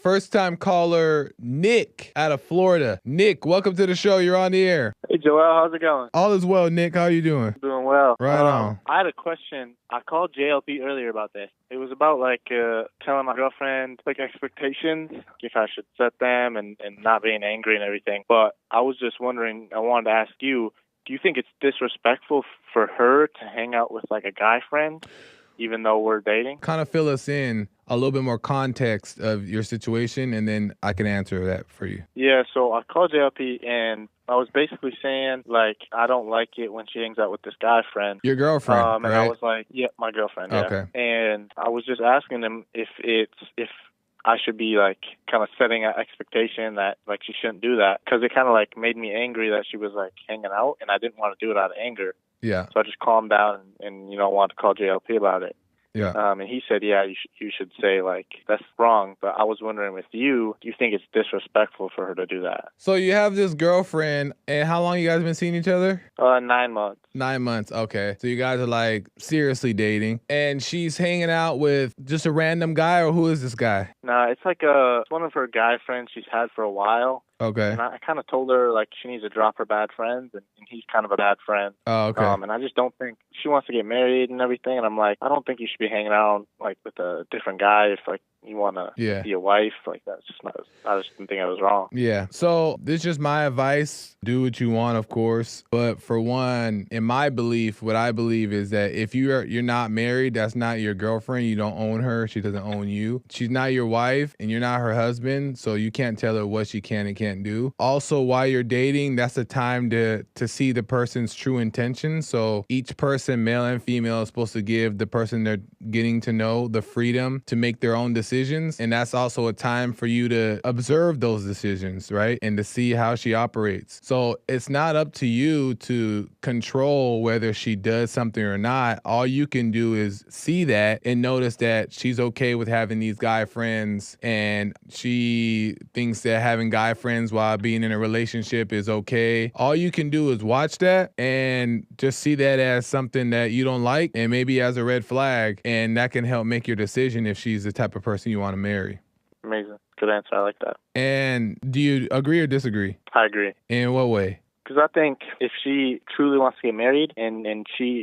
first time caller, Nick, out of Florida. Nick, welcome to the show. You're on the air. Hey, Joel, how's it going? All is well, Nick. How are you doing? Doing well. Right on. I had a question. I called JLP earlier about this. It was about, telling my girlfriend, expectations, if I should set them and not being angry and everything. But I was just wondering, I wanted to ask you, do you think it's disrespectful for her to hang out with, a guy friend, even though we're dating? Kind of fill us in a little bit more context of your situation, and then I can answer that for you. Yeah, so I called JLP, and I was basically saying, I don't like it when she hangs out with this guy friend. Your girlfriend, and right? I was like, yeah, my girlfriend, yeah. Okay. And I was just asking him if I should be, kind of setting an expectation that, she shouldn't do that. Because it kind of, made me angry that she was, hanging out, and I didn't want to do it out of anger. Yeah. So I just calmed down and wanted to call JLP about it. Yeah. And he said, yeah, you should say, that's wrong. But I was wondering with you, do you think it's disrespectful for her to do that? So you have this girlfriend, and how long you guys been seeing each other? 9 months. 9 months, okay. So you guys are seriously dating, and she's hanging out with just a random guy, or who is this guy? Nah, it's one of her guy friends she's had for a while. Okay. And I kind of told her she needs to drop her bad friends, and he's kind of a bad friend. Oh, okay. And I just don't think she wants to get married and everything. And I'm like, I don't think you should be hanging out with a different guy if you want to be a wife. That's just not. I just didn't think I was wrong. Yeah. So this is just my advice. Do what you want, of course. But for one, in my belief, what I believe is that if you're not married, that's not your girlfriend. You don't own her. She doesn't own you. She's not your wife, and you're not her husband. So you can't tell her what she can and can't do. Also, while you're dating, that's the time to see the person's true intentions. So each person, male and female, is supposed to give the person they're getting to know the freedom to make their own decisions. And that's also a time for you to observe those decisions, right? And to see how she operates. So it's not up to you to control whether she does something or not. All you can do is see that and notice that she's okay with having these guy friends, and she thinks that having guy friends while being in a relationship is okay. All you can do is watch that and just see that as something that you don't like, and maybe as a red flag, and that can help make your decision if she's the type of person you want to marry. Amazing. Good answer. I like that. And do you agree or disagree? I agree. In what way? Because I think if she truly wants to get married and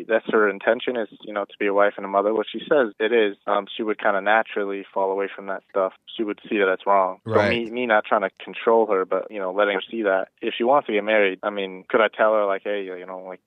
that's her intention is, to be a wife and a mother, what she says it is, she would kind of naturally fall away from that stuff. She would see that it's wrong. Right. So me not trying to control her, but, letting her see that. If she wants to get married, could I tell her, hey,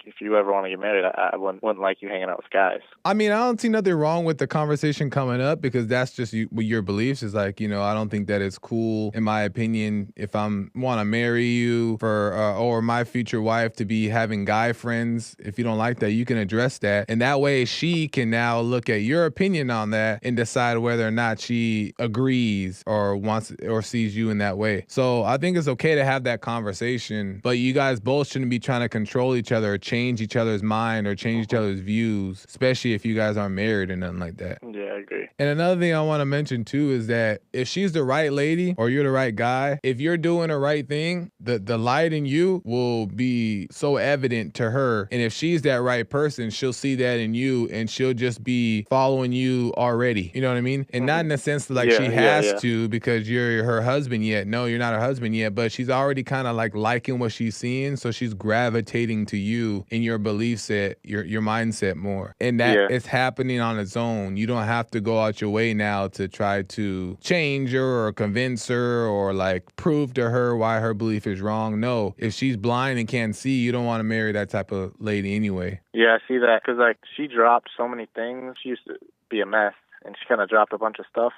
if you ever want to get married, I wouldn't like you hanging out with guys. I don't see nothing wrong with the conversation coming up, because that's just your beliefs is I don't think that it's cool, in my opinion, if I want to marry you or my future wife to be having guy friends. If you don't like that, you can address that. And that way she can now look at your opinion on that and decide whether or not she agrees or wants or sees you in that way. So I think it's okay to have that conversation, but you guys both shouldn't be trying to control each other or change each other's mind or change each other's views, especially if you guys aren't married or nothing like that. Yeah, I agree. And another thing I want to mention too is that if she's the right lady or you're the right guy, if you're doing the right thing, the light in you will be so evident to her. And if she's that right person, she'll see that in you, and she'll just be following you already. You know what I mean? And not in the sense that she has to because you're her husband yet. No, you're not her husband yet, but she's already kind of liking what she's seeing. So she's gravitating to you in your belief set, your mindset more. And that is happening on its own. You don't have to go out your way now to try to change her or convince her or prove to her why her belief is wrong. No, if she's blind and can't see, you don't want to marry that type of lady anyway. Yeah, I see that because she dropped so many things. She used to be a mess. And she kind of dropped a bunch of stuff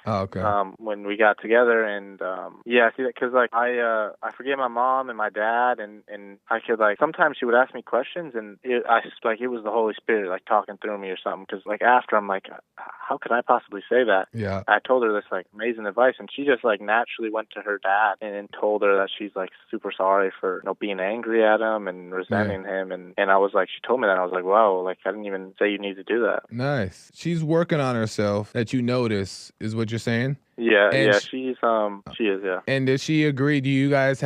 when we got together. And, I see that because, I forget my mom and my dad. And I could, sometimes she would ask me questions. And it was the Holy Spirit, talking through me or something. Because, after, I'm like, how could I possibly say that? Yeah. I told her this, amazing advice. And she just, naturally went to her dad and told her that she's, super sorry for, being angry at him and resenting him. And I was she told me that. And I was like, wow, I didn't even say you need to do that. Nice. She's working on herself. That you notice is what you're saying? Yeah, she is, yeah. And does she agree? Do you guys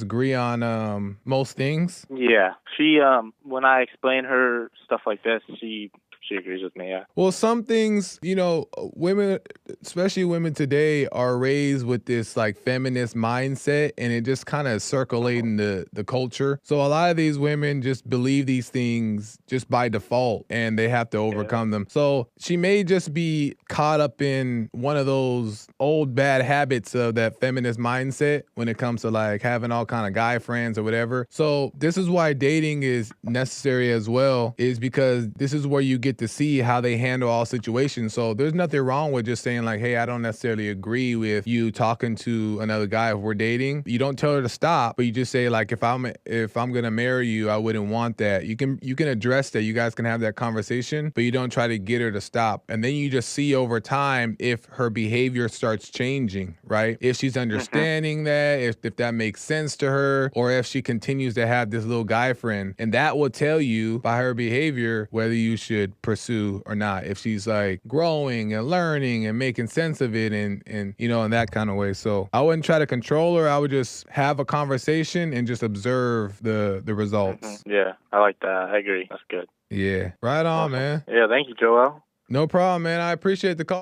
agree on most things? Yeah. She when I explain her stuff like this, she she agrees with me. Yeah. Well, some things, women, especially women today, are raised with this like feminist mindset, and it just kind of circulating the culture. So a lot of these women just believe these things just by default, and they have to overcome them. So she may just be caught up in one of those old bad habits of that feminist mindset when it comes to like having all kind of guy friends or whatever. So this is why dating is necessary as well, is because this is where you get to see how they handle all situations. So there's nothing wrong with just saying like, hey, I don't necessarily agree with you talking to another guy if we're dating. You don't tell her to stop, but you just say like, if I'm gonna marry you, I wouldn't want that. You can address that. You guys can have that conversation, but you don't try to get her to stop. And then you just see over time if her behavior starts changing, right? If she's understanding that, if that makes sense to her, or if she continues to have this little guy friend. And that will tell you by her behavior whether you should pursue or not. If she's like growing and learning and making sense of it and in that kind of way. So I wouldn't try to control her. I would just have a conversation and just observe the results. Yeah, I like that. I agree. That's good. Yeah. Right on, man. Yeah, thank you, Joel. No problem, man. I appreciate the call.